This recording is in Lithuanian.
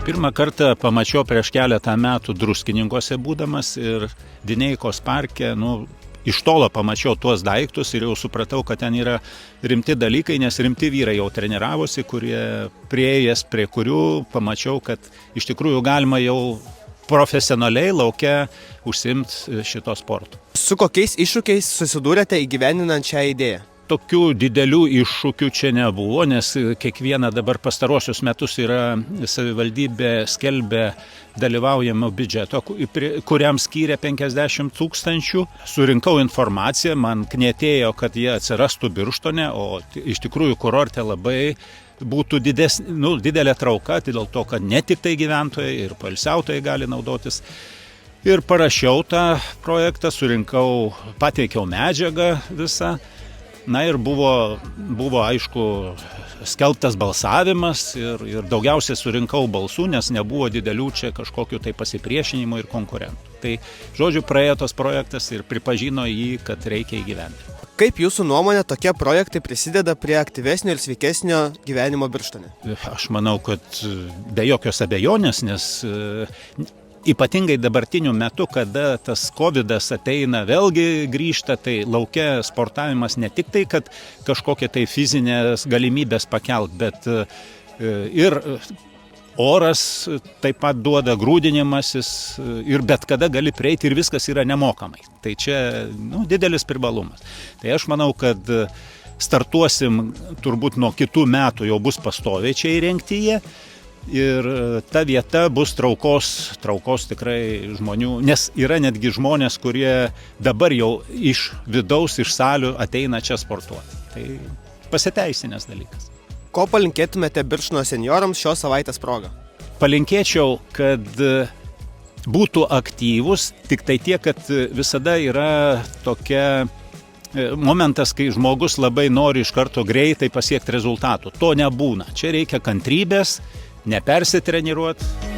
Pirmą kartą pamačiau prieš keletą metų Druskininkuose būdamas ir Dineikos parke, iš tolo pamačiau tuos daiktus ir jau supratau, kad ten yra rimti dalykai, nes rimti vyrai jau treniravosi, kurie prieėjęs prie kurių pamačiau, kad iš tikrųjų galima jau profesionaliai lauke užsiimti šito sportu. Su kokiais iššūkiais susidūrėte įgyvendinant šią idėją? Tokių didelių iššūkių čia nebuvo, nes kiekvieną dabar pastarosius metus yra savivaldybė skelbia dalyvaujamo biudžeto, kuriam skyrė 50 000. Surinkau informaciją, man knietėjo, kad jie atsirastų Birštone, o iš tikrųjų kurorte labai būtų didelė trauka, dėl to, kad ne tik tai gyventojai ir poilsiautojai gali naudotis. Ir parašiau tą projektą, pateikiau medžiagą visą. Ir buvo aišku skelbtas balsavimas ir daugiausiai surinkau balsų, nes nebuvo didelių čia kažkokių tai pasipriešinimų ir konkurentų. Tai, žodžiu, praėjo tas projektas ir pripažino jį, kad reikia įgyvendinti. Kaip jūsų nuomonė tokie projektai prisideda prie aktyvesnio ir sveikesnio gyvenimo Birštone? Aš manau, kad be jokios abejonės, nes ypatingai dabartiniu metu, kada tas covidas ateina, vėlgi grįžta, tai lauke sportavimas ne tik tai, kad kažkokie tai fizinės galimybės pakelt, bet ir oras taip pat duoda, grūdinimasis ir bet kada gali prieiti ir viskas yra nemokamai. Tai čia didelis privalumas. Tai aš manau, kad startuosim turbūt nuo kitų metų, jau bus pastoviai čia įrengtyje. Ir ta vieta bus traukos tikrai žmonių, nes yra netgi žmonės, kurie dabar jau iš vidaus, iš salių ateina čia sportuoti. Tai pasiteisinęs dalykas. Ko palinkėtumėte Birštono senjorams šios savaitės proga? Palinkėčiau, kad būtų aktyvus, tik tai tiek, kad visada yra tokia momentas, kai žmogus labai nori iš karto greitai pasiekti rezultatų. To nebūna. Čia reikia kantrybės, nepersitreniruoti.